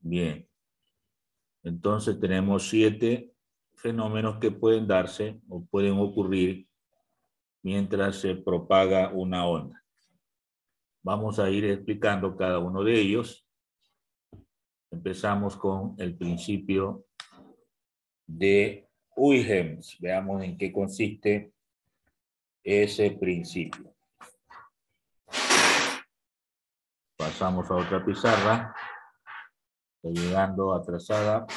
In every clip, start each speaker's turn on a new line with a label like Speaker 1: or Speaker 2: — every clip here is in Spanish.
Speaker 1: Bien. Entonces tenemos 7 fenómenos que pueden darse o pueden ocurrir mientras se propaga una onda. Vamos a ir explicando cada uno de ellos. Empezamos con el principio de Huygens. Veamos en qué consiste ese principio. Pasamos a otra pizarra. Está llegando atrasada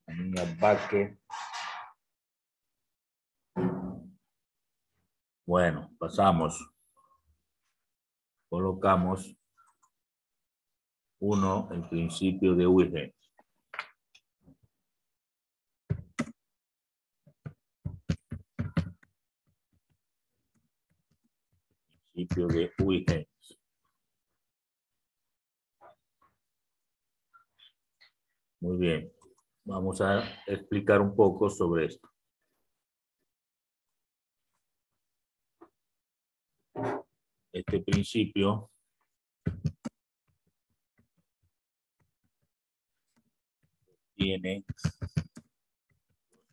Speaker 1: la niña Baque. Bueno, pasamos. Colocamos 1, el principio de Huygens. Principio de Huygens. Muy bien. Vamos a explicar un poco sobre esto. Este principio tiene lo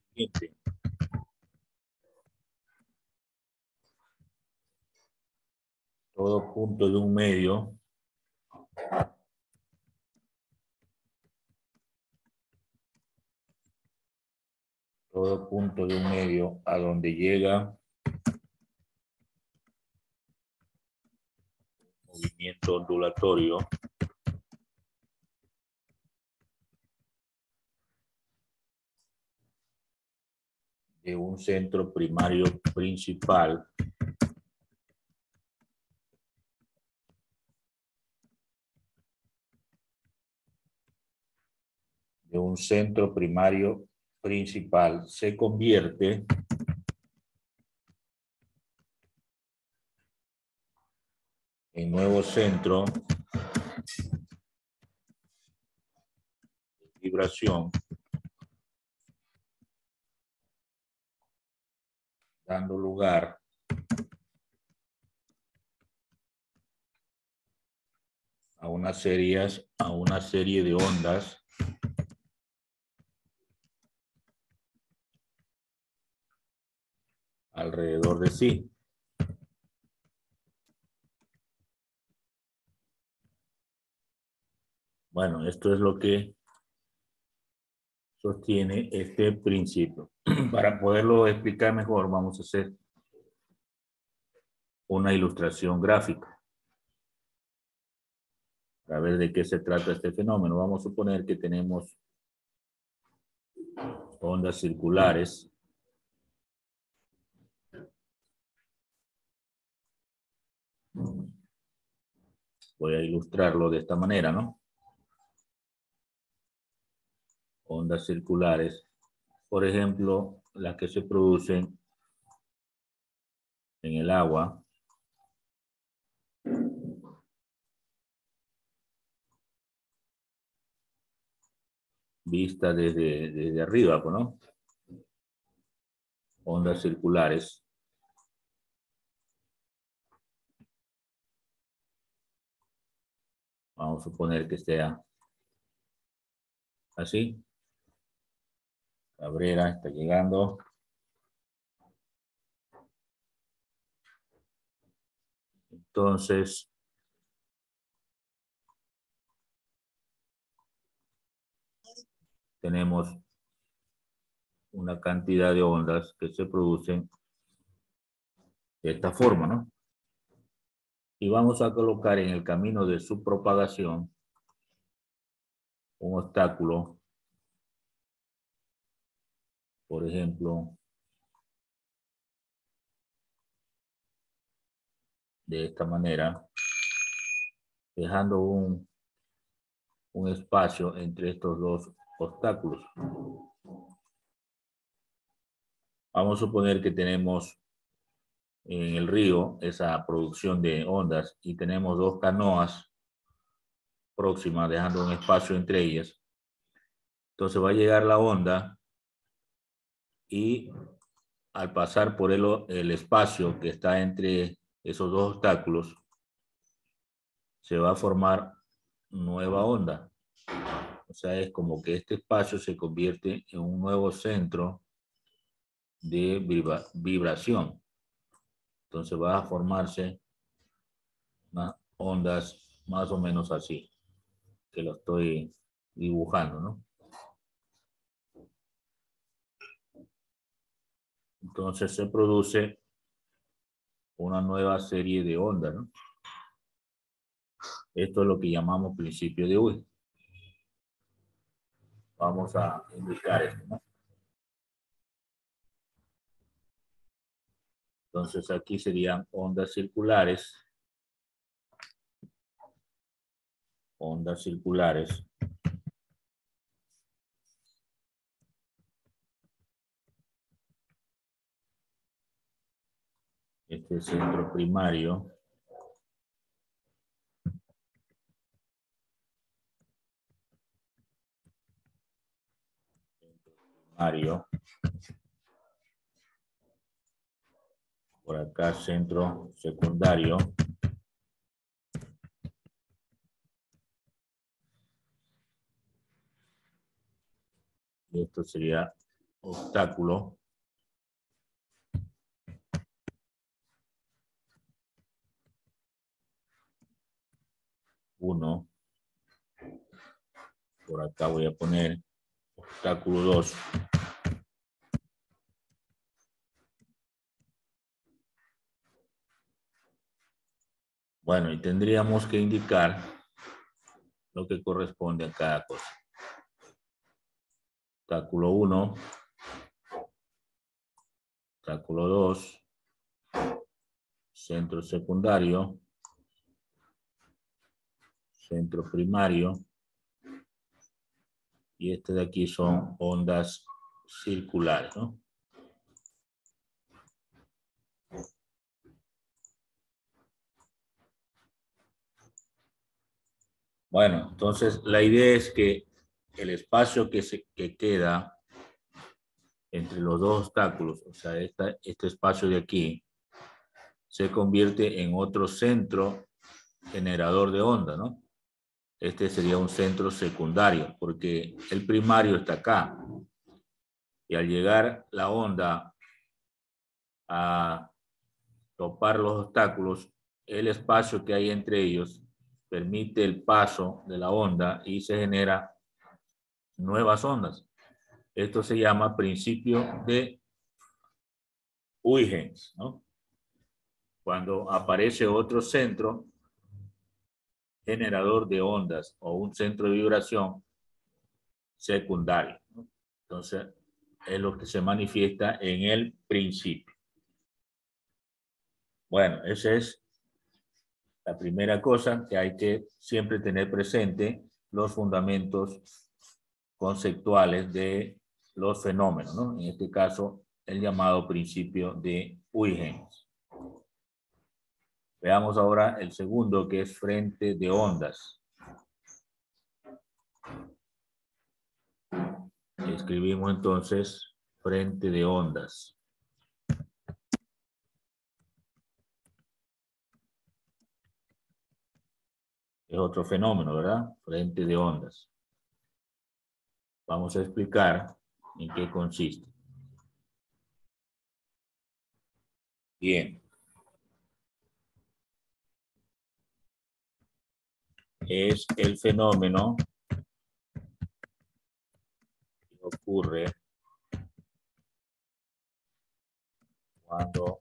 Speaker 1: siguiente. Todo punto de un medio a donde llega movimiento ondulatorio de un centro primario principal se convierte en nuevo centro de vibración, dando lugar a una serie de ondas alrededor de sí. Bueno, esto es lo que sostiene este principio. Para poderlo explicar mejor, vamos a hacer una ilustración gráfica para ver de qué se trata este fenómeno. Vamos a suponer que tenemos ondas circulares voy a ilustrarlo de esta manera, ¿no? Ondas circulares, por ejemplo, las que se producen en el agua, vista desde arriba, ¿no? Ondas circulares. Vamos a suponer que sea así. Cabrera está llegando. Entonces, tenemos una cantidad de ondas que se producen de esta forma, ¿no? Y vamos a colocar en el camino de su propagación un obstáculo, por ejemplo, de esta manera, dejando un espacio entre estos dos obstáculos. Vamos a suponer que tenemos en el río esa producción de ondas y tenemos dos canoas próximas, dejando un espacio entre ellas. Entonces va a llegar la onda y al pasar por el espacio que está entre esos dos obstáculos, se va a formar nueva onda. O sea, es como que este espacio se convierte en un nuevo centro de vibración. Entonces va a formarse unas ondas más o menos así, que lo estoy dibujando, ¿no? Entonces se produce una nueva serie de ondas, ¿no? Esto es lo que llamamos principio de Ui. Vamos a indicar esto, ¿no? Entonces aquí serían ondas circulares. Ondas circulares. Este es centro primario. Por acá centro secundario. Y esto sería obstáculo. Uno. Por acá voy a poner obstáculo 2. Bueno, y tendríamos que indicar lo que corresponde a cada cosa. Obstáculo 1, obstáculo 2, centro secundario, centro primario, y este de aquí son ondas circulares, ¿no? Bueno, entonces la idea es que el espacio que queda entre los dos obstáculos, o sea, este espacio de aquí, se convierte en otro centro generador de onda, ¿no? Este sería un centro secundario, porque el primario está acá. Y al llegar la onda a topar los obstáculos, el espacio que hay entre ellos permite el paso de la onda y se genera nuevas ondas. Esto se llama principio de Huygens, ¿no? Cuando aparece otro centro generador de ondas o un centro de vibración secundario, ¿no? Entonces, es lo que se manifiesta en el principio. Bueno, esa es la primera cosa, que hay que siempre tener presente los fundamentos conceptuales de los fenómenos, ¿no? En este caso, el llamado principio de Huygens. Veamos ahora el segundo, que es frente de ondas. Escribimos entonces frente de ondas. Es otro fenómeno, ¿verdad? Frente de ondas. Vamos a explicar en qué consiste. Bien. Es el fenómeno que ocurre cuando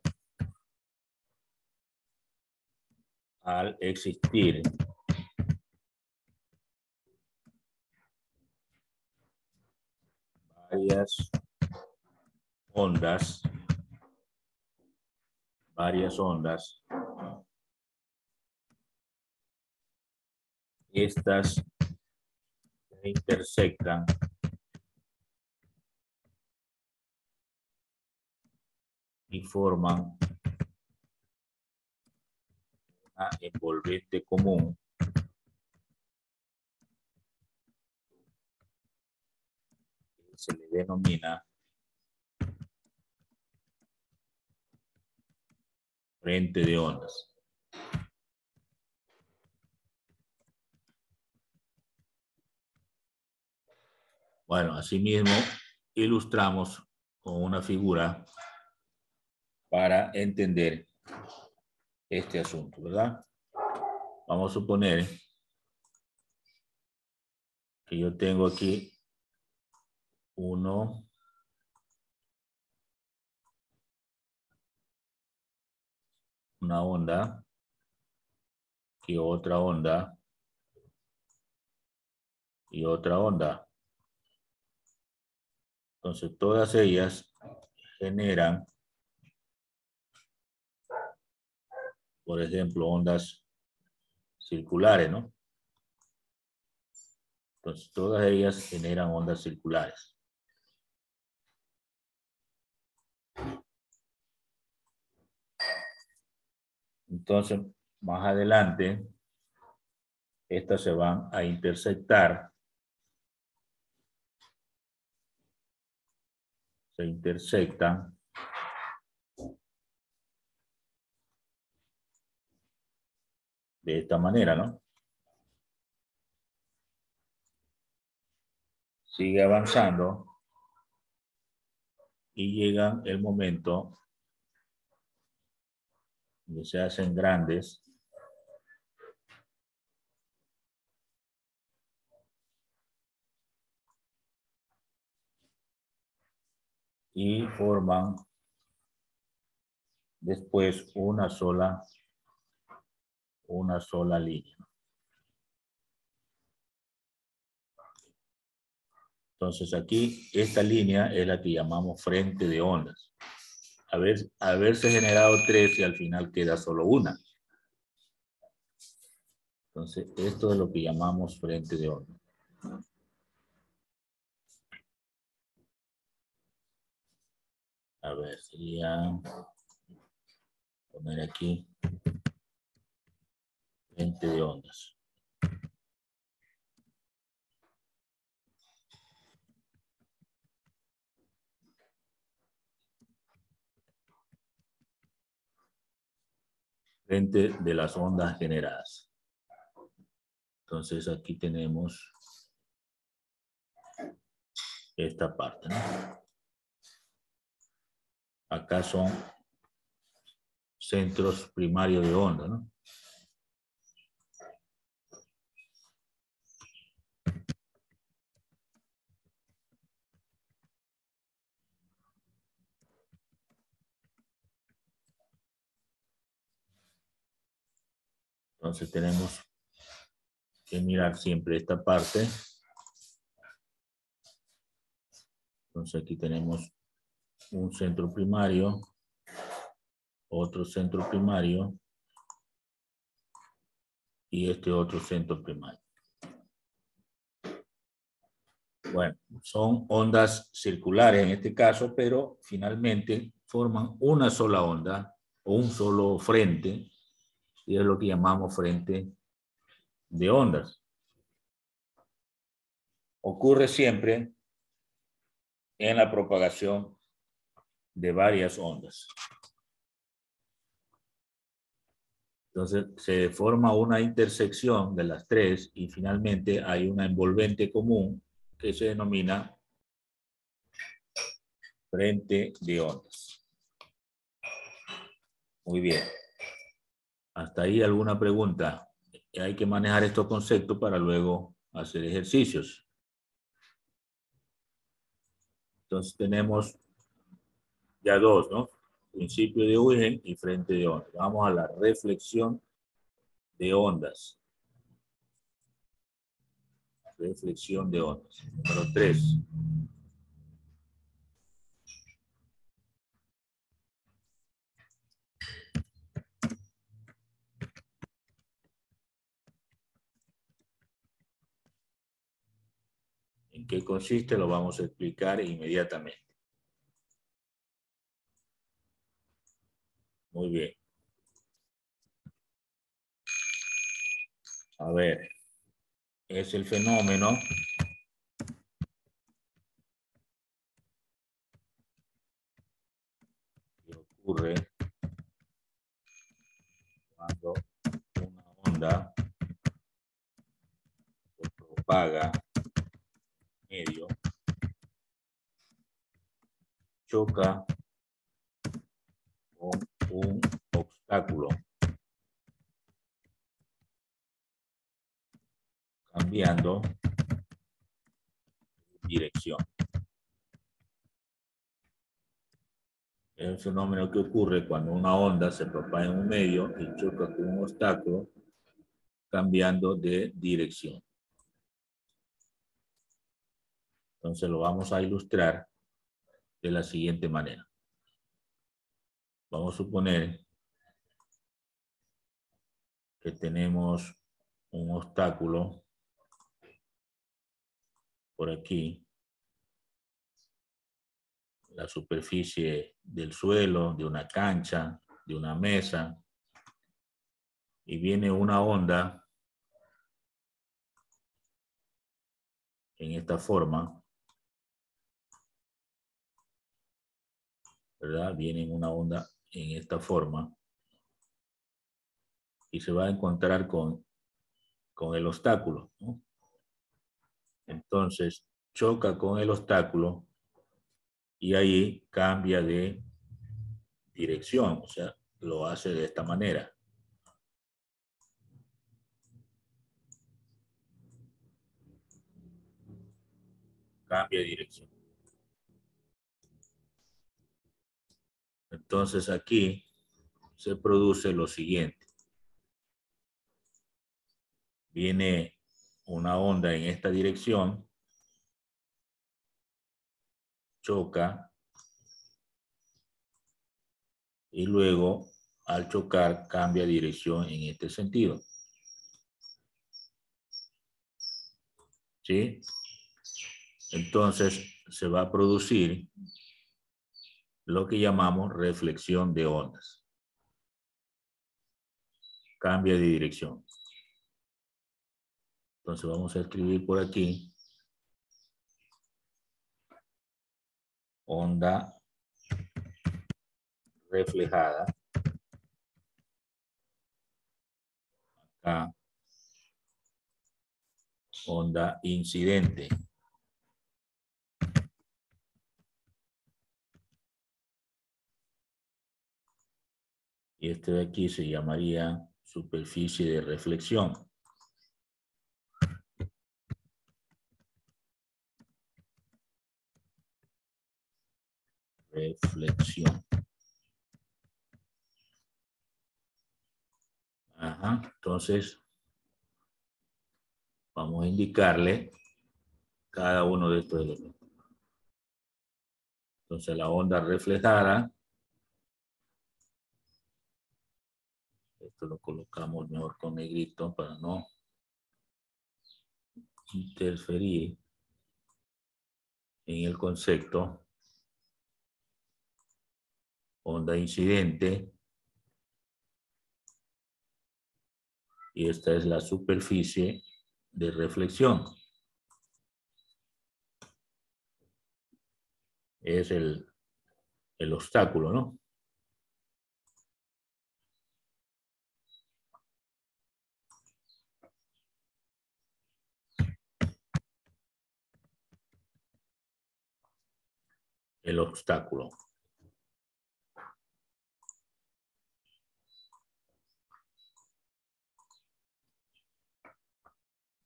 Speaker 1: al existir varias ondas, estas se intersectan y forman una envolvente común que se le denomina frente de ondas. Bueno, asimismo, ilustramos con una figura para entender este asunto, ¿verdad? Vamos a suponer que yo tengo aquí una onda, y otra onda, y otra onda. Entonces, todas ellas generan, por ejemplo, ondas circulares, ¿no? Entonces, todas ellas generan ondas circulares. Entonces, más adelante, estas se van a intersectar. Se intersectan de esta manera, ¿no? Sigue avanzando y llega el momento donde se hacen grandes y forman después una sola línea. Entonces aquí esta línea es la que llamamos frente de ondas. Haberse generado tres y al final queda solo una. Entonces esto es lo que llamamos frente de ondas. A ver, sería poner aquí frente de ondas. Frente de las ondas generadas. Entonces aquí tenemos esta parte, ¿no? Acá son centros primarios de onda, ¿no? Entonces tenemos que mirar siempre esta parte. Entonces aquí tenemos un centro primario, otro centro primario y este otro centro primario. Bueno, son ondas circulares en este caso, pero finalmente forman una sola onda o un solo frente, y es lo que llamamos frente de ondas. Ocurre siempre en la propagación de varias ondas. Entonces se forma una intersección de las tres y finalmente hay una envolvente común que se denomina frente de ondas. Muy bien. ¿Hasta ahí alguna pregunta? Hay que manejar estos conceptos para luego hacer ejercicios. Entonces tenemos ya dos, ¿no? Principio de origen y frente de ondas. Vamos a la reflexión de ondas. Reflexión de ondas. Número 3. ¿En qué consiste? Lo vamos a explicar inmediatamente. Muy bien. A ver, es el fenómeno que ocurre cuando una onda se propaga medio choca con un obstáculo, cambiando dirección. Es un fenómeno que ocurre cuando una onda se propaga en un medio y choca con un obstáculo, cambiando de dirección. Entonces lo vamos a ilustrar de la siguiente manera. Vamos a suponer que tenemos un obstáculo por aquí, la superficie del suelo, de una cancha, de una mesa, y viene una onda en esta forma, ¿verdad? Viene una onda en esta forma y se va a encontrar con el obstáculo, ¿no? Entonces choca con el obstáculo y ahí cambia de dirección, o sea, lo hace de esta manera. Cambia de dirección. Entonces aquí se produce lo siguiente. Viene una onda en esta dirección, choca y luego al chocar cambia de dirección en este sentido. ¿Sí? Entonces se va a producir lo que llamamos reflexión de ondas. Cambia de dirección. Entonces vamos a escribir por aquí onda reflejada. Acá onda incidente. Y este de aquí se llamaría superficie de reflexión. Reflexión. Ajá. Entonces, vamos a indicarle cada uno de estos elementos. Entonces, la onda reflejada, esto lo colocamos mejor con negrito para no interferir en el concepto. Onda incidente. Y esta es la superficie de reflexión. Es el obstáculo, ¿no? El obstáculo.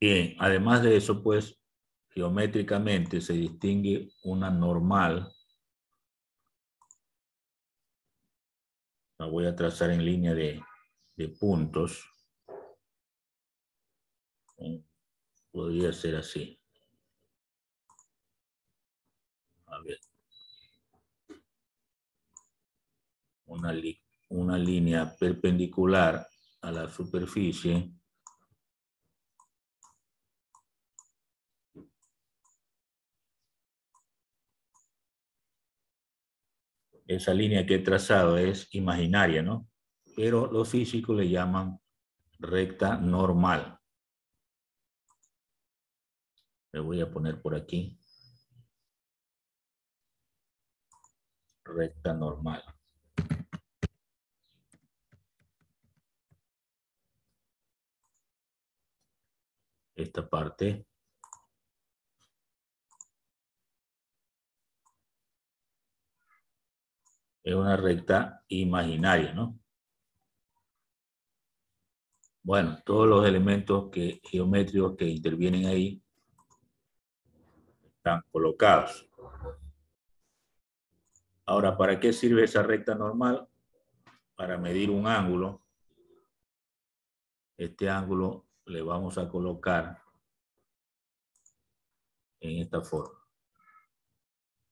Speaker 1: Bien, además de eso, pues, geométricamente se distingue una normal. La voy a trazar en línea de puntos. Podría ser así. A ver. Una línea perpendicular a la superficie. Esa línea que he trazado es imaginaria, ¿no? Pero los físicos le llaman recta normal. Le voy a poner por aquí. Recta normal. Esta parte. Es una recta imaginaria, ¿no? Bueno, todos los elementos geométricos que intervienen ahí están colocados. Ahora, ¿para qué sirve esa recta normal? Para medir un ángulo. Este ángulo le vamos a colocar en esta forma.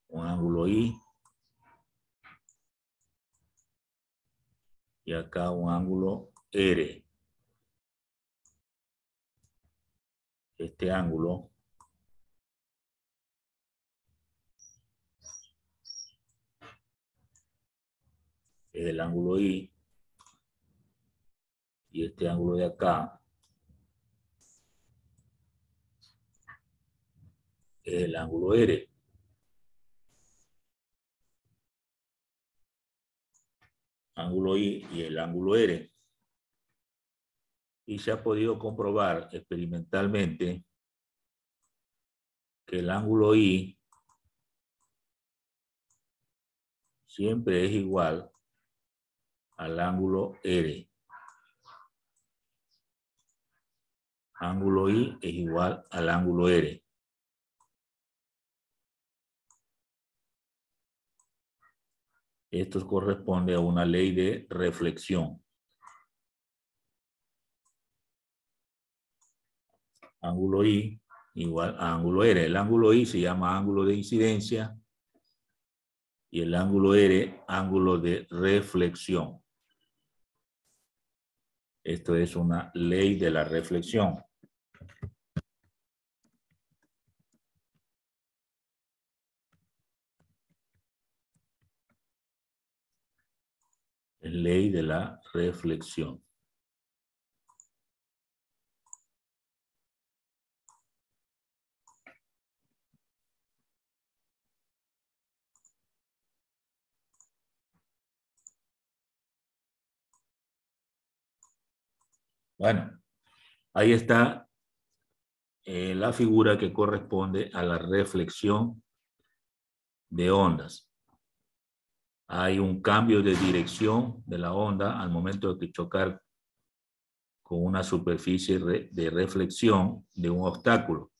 Speaker 1: Un ángulo I. Y acá un ángulo R. Este ángulo es el ángulo I. Y este ángulo de acá es el ángulo R. Ángulo I y el ángulo R. Y se ha podido comprobar experimentalmente que el ángulo I siempre es igual al ángulo R. Ángulo I es igual al ángulo R. Esto corresponde a una ley de reflexión. Ángulo I igual a ángulo R. El ángulo I se llama ángulo de incidencia y el ángulo R, ángulo de reflexión. Esto es una ley de la reflexión. Es ley de la reflexión. Bueno, ahí está la figura que corresponde a la reflexión de ondas. Hay un cambio de dirección de la onda al momento de chocar con una superficie de reflexión de un obstáculo.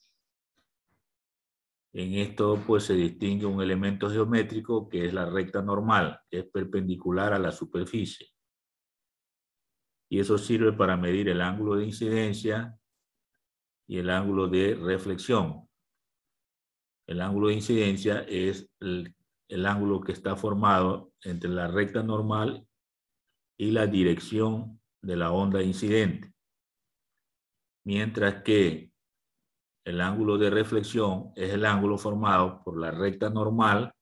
Speaker 1: En esto pues se distingue un elemento geométrico que es la recta normal, que es perpendicular a la superficie. Y eso sirve para medir el ángulo de incidencia y el ángulo de reflexión. El ángulo de incidencia es el ángulo que está formado entre la recta normal y la dirección de la onda incidente. Mientras que el ángulo de reflexión es el ángulo formado por la recta normal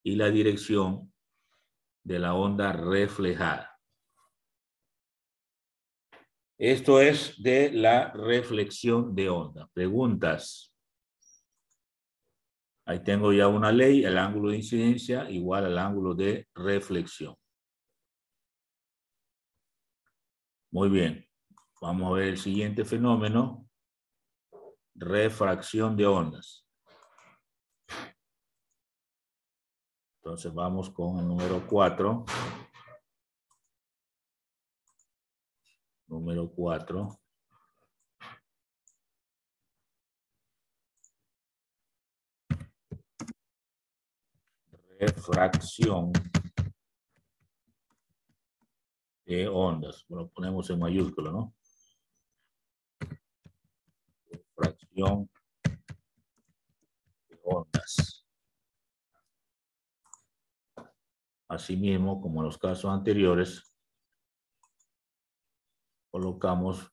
Speaker 1: y la dirección de la onda reflejada. Esto es de la reflexión de onda. Preguntas. Ahí tengo ya una ley, el ángulo de incidencia igual al ángulo de reflexión. Muy bien. Vamos a ver el siguiente fenómeno. Refracción de ondas. Entonces vamos con el número 4. Número 4. Refracción de ondas. Lo ponemos en mayúscula, ¿no? Refracción de ondas. Asimismo, como en los casos anteriores, colocamos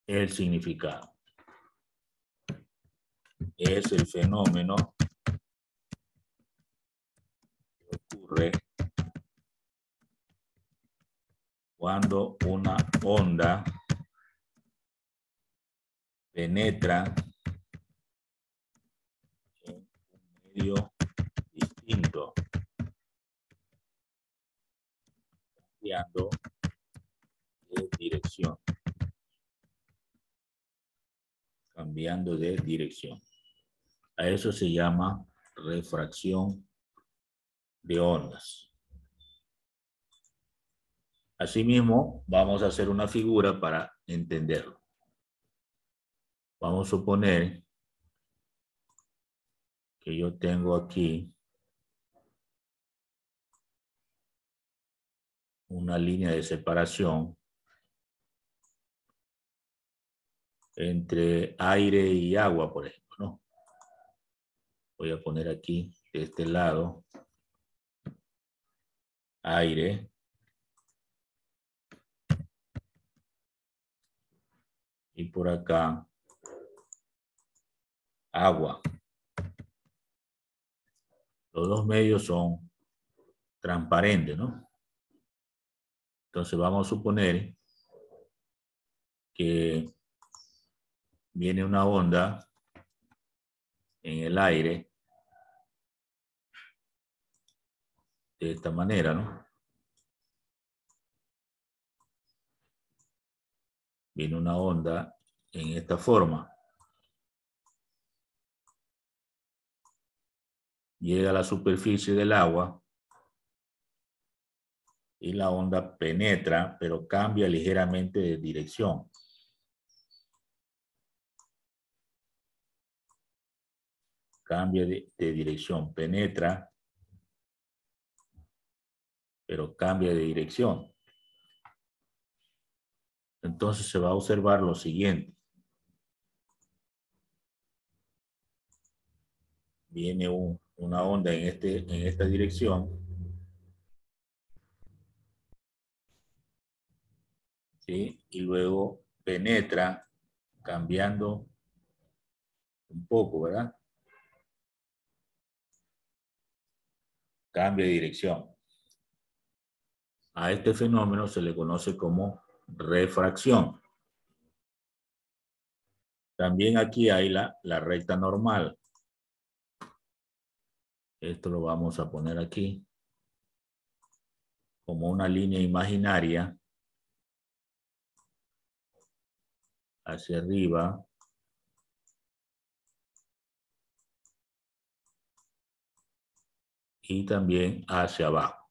Speaker 1: el significado. Es el fenómeno que ocurre cuando una onda penetra en un medio distinto, cambiando de dirección. Cambiando de dirección. A eso se llama refracción de ondas. Asimismo, vamos a hacer una figura para entenderlo. Vamos a suponer que yo tengo aquí una línea de separación entre aire y agua, por ejemplo, ¿no? Voy a poner aquí, de este lado, aire. Y por acá, agua. Los dos medios son transparentes, ¿no? Entonces vamos a suponer que viene una onda en el aire de esta manera, ¿no? Viene una onda en esta forma. Llega a la superficie del agua y la onda penetra, pero cambia ligeramente de dirección. Cambia de dirección, penetra, pero cambia de dirección. Entonces se va a observar lo siguiente. Viene una onda en esta dirección. ¿Sí? Y luego penetra cambiando un poco, ¿verdad? Cambia de dirección. A este fenómeno se le conoce como refracción. También aquí hay la recta normal. Esto lo vamos a poner aquí como una línea imaginaria hacia arriba y también hacia abajo.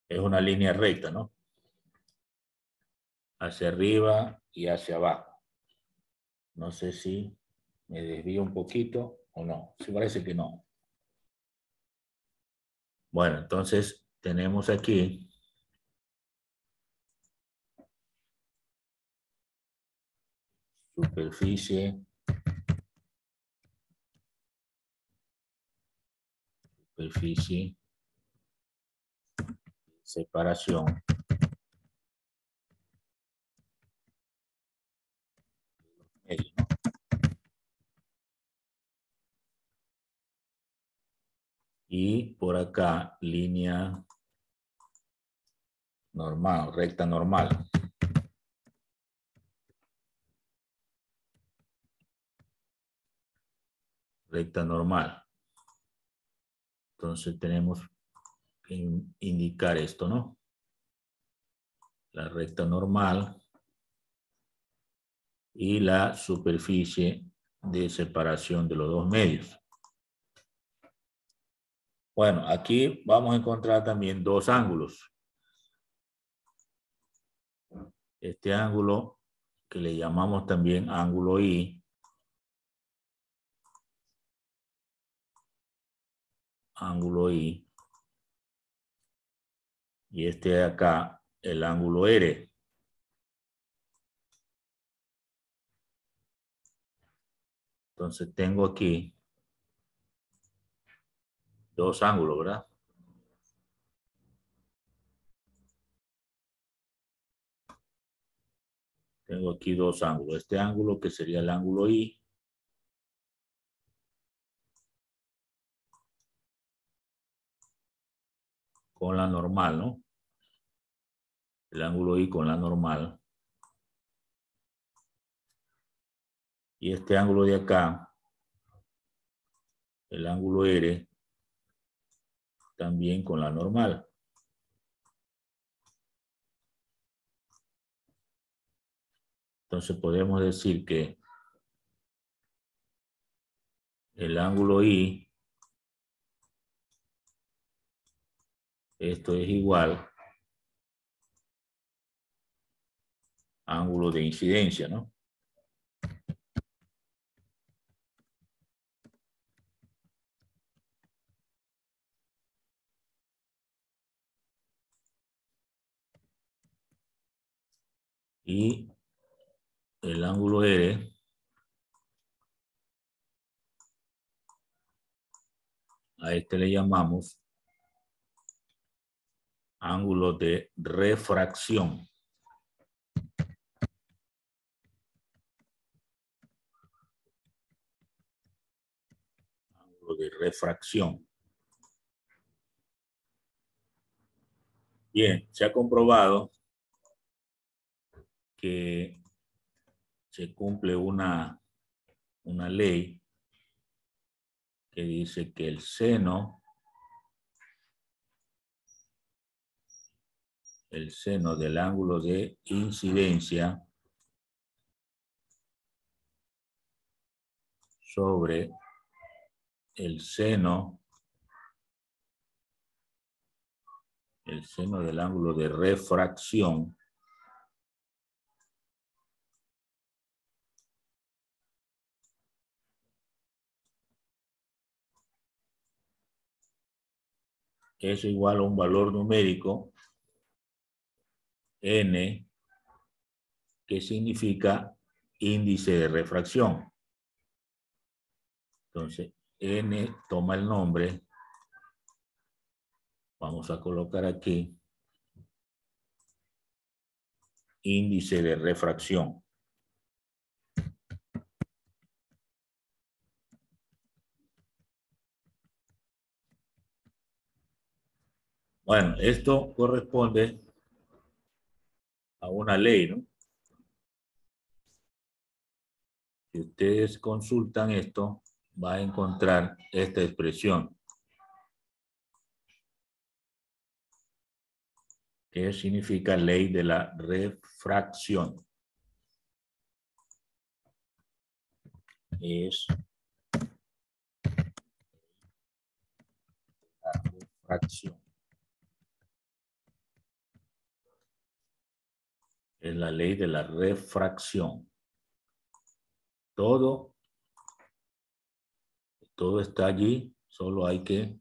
Speaker 1: Es una línea recta, ¿no? Hacia arriba y hacia abajo. No sé si me desvío un poquito o no. Sí, parece que no. Bueno, entonces tenemos aquí superficie, separación. Medio, ¿no? Y por acá, línea normal, recta normal. Recta normal. Entonces tenemos que indicar esto, ¿no? La recta normal y la superficie de separación de los dos medios. Bueno, aquí vamos a encontrar también dos ángulos. Este ángulo que le llamamos también ángulo I, y este de acá, el ángulo R. Entonces tengo aquí dos ángulos, ¿verdad? Tengo aquí dos ángulos. Este ángulo que sería el ángulo I. Con la normal, ¿no? El ángulo I con la normal. Y este ángulo de acá, el ángulo R, también con la normal. Entonces podemos decir que el ángulo I, esto es igual a ángulo de incidencia, ¿no? Y el ángulo R a este le llamamos ángulo de refracción. Ángulo de refracción. Bien, se ha comprobado que se cumple una ley que dice que el seno del ángulo de incidencia sobre el seno del ángulo de refracción es igual a un valor numérico n, que significa índice de refracción. Entonces, n toma el nombre, vamos a colocar aquí, índice de refracción. Bueno, esto corresponde a una ley, ¿no? Si ustedes consultan esto, va a encontrar esta expresión. ¿Qué significa ley de la refracción? Es la refracción. Es la ley de la refracción. Todo está allí, solo hay que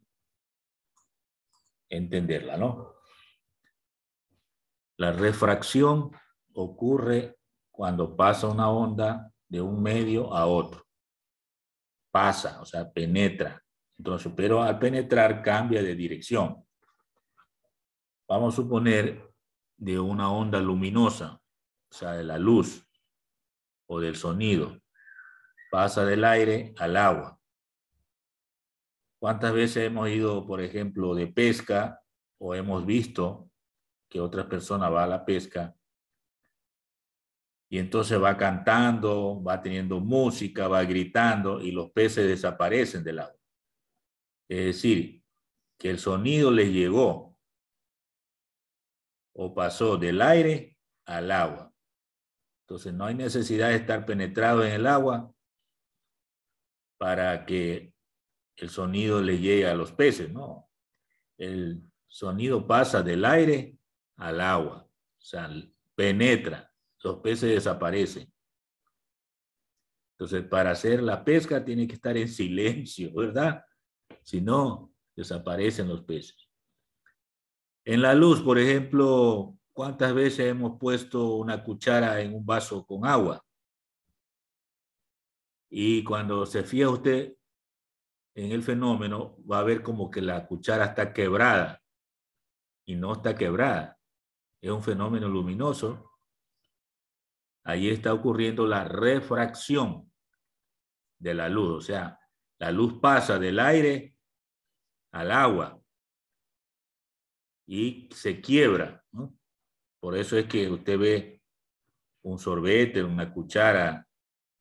Speaker 1: entenderla, ¿no? La refracción ocurre cuando pasa una onda de un medio a otro. Pasa, o sea, penetra. Entonces, pero al penetrar cambia de dirección. Vamos a suponer de una onda luminosa, o sea, de la luz o del sonido. Pasa del aire al agua. ¿Cuántas veces hemos ido, por ejemplo, de pesca o hemos visto que otra persona va a la pesca y entonces va cantando, va teniendo música, va gritando y los peces desaparecen del agua? Es decir, que el sonido les llegó o pasó del aire al agua. Entonces no hay necesidad de estar penetrado en el agua para que el sonido le llegue a los peces, no. El sonido pasa del aire al agua, o sea, penetra, los peces desaparecen. Entonces, para hacer la pesca tiene que estar en silencio, ¿verdad? Si no, desaparecen los peces. En la luz, por ejemplo, ¿cuántas veces hemos puesto una cuchara en un vaso con agua? Y cuando se fija usted en el fenómeno, va a ver como que la cuchara está quebrada y no está quebrada. Es un fenómeno luminoso. Ahí está ocurriendo la refracción de la luz. O sea, la luz pasa del aire al agua y se quiebra, ¿no? Por eso es que usted ve un sorbete, una cuchara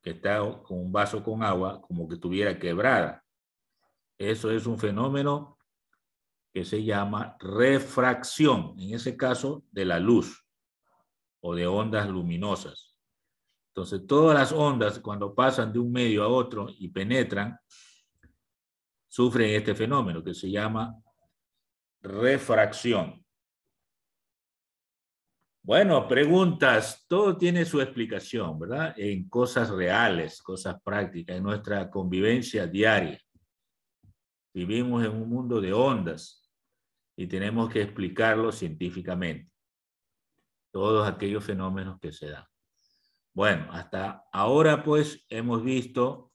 Speaker 1: que está con un vaso con agua como que estuviera quebrada. Eso es un fenómeno que se llama refracción, en ese caso de la luz o de ondas luminosas. Entonces, todas las ondas, cuando pasan de un medio a otro y penetran, sufren este fenómeno que se llama refracción. Bueno, preguntas. Todo tiene su explicación, ¿verdad? En cosas reales, cosas prácticas, en nuestra convivencia diaria. Vivimos en un mundo de ondas y tenemos que explicarlo científicamente. Todos aquellos fenómenos que se dan. Bueno, hasta ahora pues hemos visto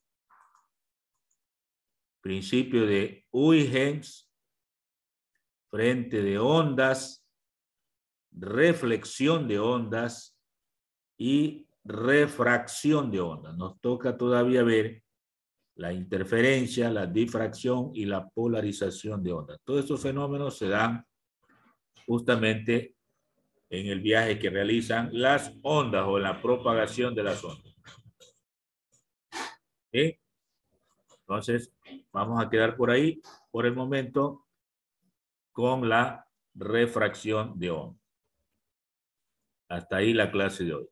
Speaker 1: principio de Huygens, frente de ondas, reflexión de ondas y refracción de ondas. Nos toca todavía ver la interferencia, la difracción y la polarización de ondas. Todos estos fenómenos se dan justamente en el viaje que realizan las ondas o en la propagación de las ondas. ¿Sí? Entonces, vamos a quedar por ahí, por el momento, con la refracción de ondas. Hasta ahí la clase de hoy.